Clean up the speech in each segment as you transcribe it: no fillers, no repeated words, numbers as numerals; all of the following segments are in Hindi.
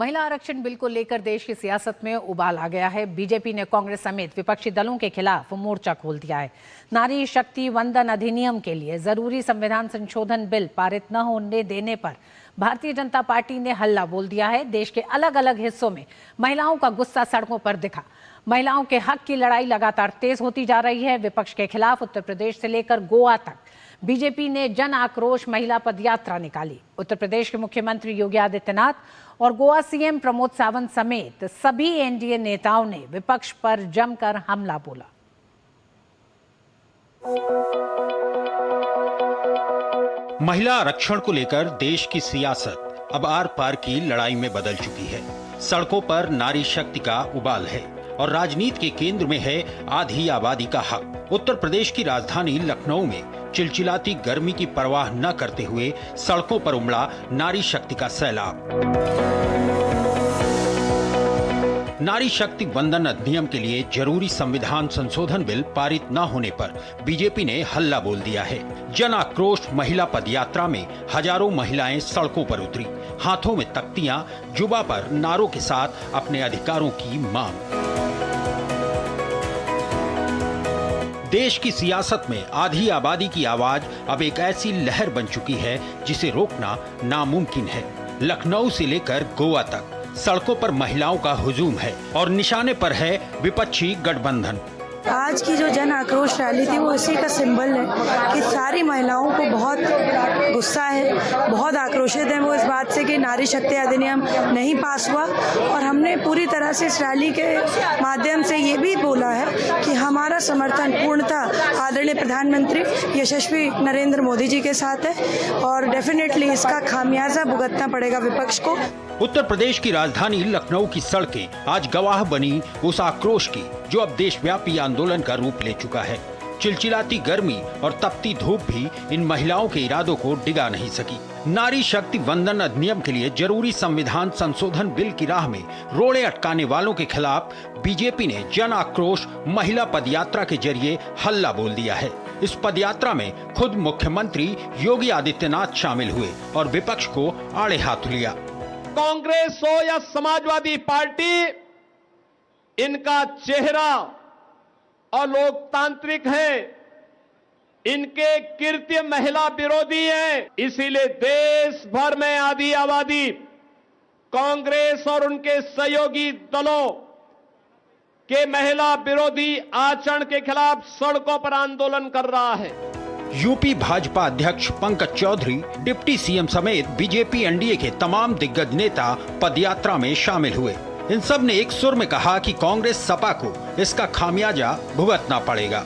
महिला आरक्षण बिल को लेकर देश की सियासत में उबाल आ गया है। बीजेपी ने कांग्रेस समेत विपक्षी दलों के खिलाफ मोर्चा खोल दिया है। नारी शक्ति वंदन अधिनियम के लिए जरूरी संविधान संशोधन बिल पारित न होने देने पर भारतीय जनता पार्टी ने हल्ला बोल दिया है। देश के अलग अलग हिस्सों में महिलाओं का गुस्सा सड़कों पर दिखा। महिलाओं के हक की लड़ाई लगातार तेज होती जा रही है। विपक्ष के खिलाफ उत्तर प्रदेश से लेकर गोवा तक बीजेपी ने जन आक्रोश महिला पदयात्रा निकाली। उत्तर प्रदेश के मुख्यमंत्री योगी आदित्यनाथ और गोवा सीएम प्रमोद सावंत समेत सभी एनडीए नेताओं ने विपक्ष पर जमकर हमला बोला। महिला आरक्षण को लेकर देश की सियासत अब आर पार की लड़ाई में बदल चुकी है। सड़कों पर नारी शक्ति का उबाल है और राजनीति के केंद्र में है आधी आबादी का हक। उत्तर प्रदेश की राजधानी लखनऊ में चिलचिलाती गर्मी की परवाह न करते हुए सड़कों पर उमड़ा नारी शक्ति का सैलाब। नारी शक्ति वंदन अधिनियम के लिए जरूरी संविधान संशोधन बिल पारित न होने पर बीजेपी ने हल्ला बोल दिया है। जन आक्रोश महिला पदयात्रा में हजारों महिलाएं सड़कों पर उतरी, हाथों में तख्तियां, जुबा पर नारों के साथ अपने अधिकारों की मांग। देश की सियासत में आधी आबादी की आवाज अब एक ऐसी लहर बन चुकी है जिसे रोकना नामुमकिन है। लखनऊ से लेकर गोवा तक सड़कों पर महिलाओं का हुजूम है और निशाने पर है विपक्षी गठबंधन। आज की जो जन आक्रोश रैली थी वो इसी का सिंबल है कि सारी महिलाओं को बहुत गुस्सा है, बहुत आक्रोशित है वो इस बात से कि नारी शक्ति अधिनियम नहीं पास हुआ। और हमने पूरी तरह से इस रैली के माध्यम से ये भी बोला है कि हमारा समर्थन पूर्णतः आदरणीय प्रधानमंत्री यशस्वी नरेंद्र मोदी जी के साथ है और डेफिनेटली इसका खामियाजा भुगतना पड़ेगा विपक्ष को। उत्तर प्रदेश की राजधानी लखनऊ की सड़कें आज गवाह बनी उस आक्रोश की जो अब देशव्यापी आंदोलन का रूप ले चुका है। चिलचिलाती गर्मी और तपती धूप भी इन महिलाओं के इरादों को डिगा नहीं सकी। नारी शक्ति वंदन अधिनियम के लिए जरूरी संविधान संशोधन बिल की राह में रोड़े अटकाने वालों के खिलाफ बीजेपी ने जन आक्रोश महिला पदयात्रा के जरिए हल्ला बोल दिया है। इस पदयात्रा में खुद मुख्यमंत्री योगी आदित्यनाथ शामिल हुए और विपक्ष को आड़े हाथ लिया। कांग्रेस हो या समाजवादी पार्टी, इनका चेहरा और लोकतांत्रिक है, इनके कृत्य महिला विरोधी हैं। इसीलिए देश भर में आधी आबादी कांग्रेस और उनके सहयोगी दलों के महिला विरोधी आचरण के खिलाफ सड़कों पर आंदोलन कर रहा है। यूपी भाजपा अध्यक्ष पंकज चौधरी, डिप्टी सीएम समेत बीजेपी एनडीए के तमाम दिग्गज नेता पदयात्रा में शामिल हुए। इन सब ने एक सुर में कहा कि कांग्रेस सपा को इसका खामियाजा भुगतना पड़ेगा।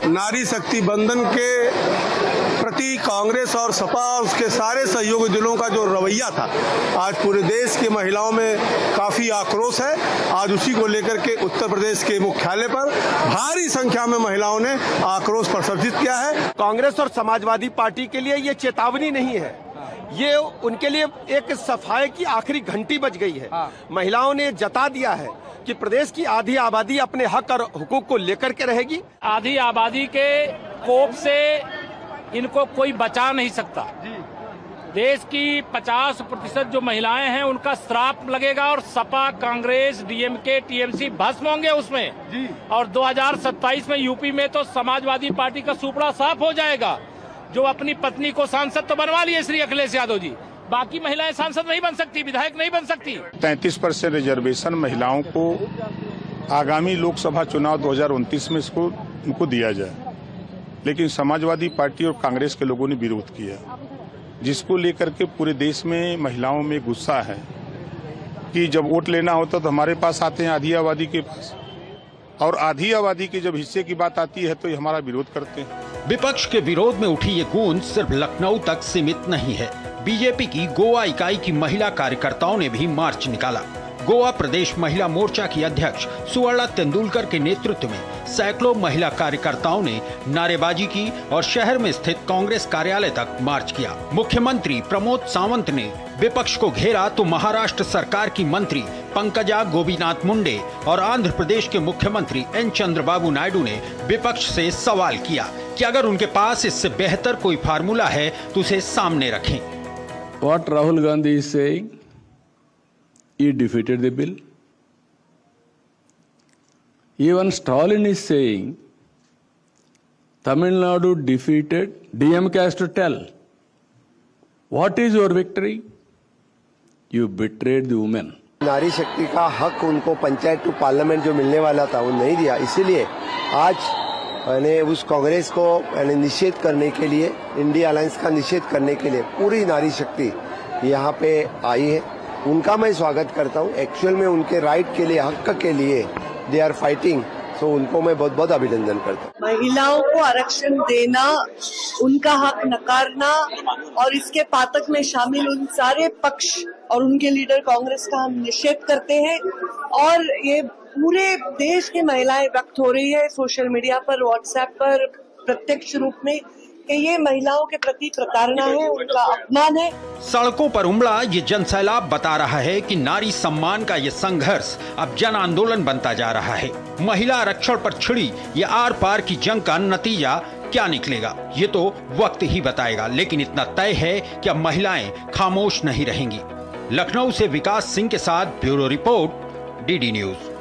नारी शक्ति बंधन के प्रति कांग्रेस और सपा और उसके सारे सहयोगी दलों का जो रवैया था, आज पूरे देश की महिलाओं में काफी आक्रोश है। आज उसी को लेकर के उत्तर प्रदेश के मुख्यालय पर भारी संख्या में महिलाओं ने आक्रोश प्रदर्शित किया है। कांग्रेस और समाजवादी पार्टी के लिए ये चेतावनी नहीं है, ये उनके लिए एक सफाई की आखिरी घंटी बज गई है। महिलाओं ने जता दिया है कि प्रदेश की आधी आबादी अपने हक और हुकूक को लेकर के रहेगी। आधी आबादी के कोप से इनको कोई बचा नहीं सकता। देश की 50% जो महिलाएं हैं उनका श्राप लगेगा और सपा, कांग्रेस, डीएमके, टीएमसी भस्म होंगे उसमें। और 2027 में यूपी में तो समाजवादी पार्टी का सुपड़ा साफ हो जाएगा। जो अपनी पत्नी को सांसद तो बनवा लिए श्री अखिलेश यादव जी, बाकी महिलाएं सांसद नहीं बन सकती, विधायक नहीं बन सकती। 33% रिजर्वेशन महिलाओं को आगामी लोकसभा चुनाव 2029 में इनको दिया जाए, लेकिन समाजवादी पार्टी और कांग्रेस के लोगों ने विरोध किया, जिसको लेकर के पूरे देश में महिलाओं में गुस्सा है कि जब वोट लेना होता तो हमारे पास आते हैं आधी आबादी के पास, और आधी आबादी के जब हिस्से की बात आती है तो ये हमारा विरोध करते हैं। विपक्ष के विरोध में उठी ये गूंज सिर्फ लखनऊ तक सीमित नहीं है। बीजेपी की गोवा इकाई की महिला कार्यकर्ताओं ने भी मार्च निकाला। गोवा प्रदेश महिला मोर्चा की अध्यक्ष सुवर्णा तेंदुलकर के नेतृत्व में सैकड़ों महिला कार्यकर्ताओं ने नारेबाजी की और शहर में स्थित कांग्रेस कार्यालय तक मार्च किया। मुख्यमंत्री प्रमोद सावंत ने विपक्ष को घेरा तो महाराष्ट्र सरकार की मंत्री पंकजा गोपीनाथ मुंडे और आंध्र प्रदेश के मुख्यमंत्री एन चंद्रबाबू नायडू ने विपक्ष से सवाल किया कि अगर उनके पास इससे बेहतर कोई फार्मूला है तो उसे सामने रखें। What Rahul Gandhi is saying he defeated the bill. Even Stalin is saying Tamil Nadu defeated, DMK has to tell, what is your victory? You betrayed the women. नारी शक्ति का हक उनको पंचायत टू पार्लियामेंट जो मिलने वाला था वो नहीं दिया, इसीलिए आज मैंने उस कांग्रेस को निषेध करने के लिए, इंडिया अलायंस का निषेध करने के लिए पूरी नारी शक्ति यहाँ पे आई है। उनका मैं स्वागत करता हूँ। एक्चुअल में उनके राइट के लिए, हक के लिए दे आर फाइटिंग, तो उनको मैं बहुत बहुत अभिनंदन करता हूँ। महिलाओं को आरक्षण देना, उनका हक नकारना और इसके पातक में शामिल उन सारे पक्ष और उनके लीडर कांग्रेस का हम निषेध करते हैं। और ये पूरे देश की महिलाएं व्यक्त हो रही है सोशल मीडिया पर, व्हाट्सएप पर, प्रत्यक्ष रूप में, कि ये महिलाओं के प्रति प्रताड़ना है, उनका अपमान है। सड़कों पर उमड़ा ये जनसैलाब बता रहा है कि नारी सम्मान का ये संघर्ष अब जन आंदोलन बनता जा रहा है। महिला आरक्षण पर छिड़ी ये आर पार की जंग का नतीजा क्या निकलेगा ये तो वक्त ही बताएगा, लेकिन इतना तय है कि अब महिलाएं खामोश नहीं रहेंगी। लखनऊ से विकास सिंह के साथ ब्यूरो रिपोर्ट, डीडी न्यूज।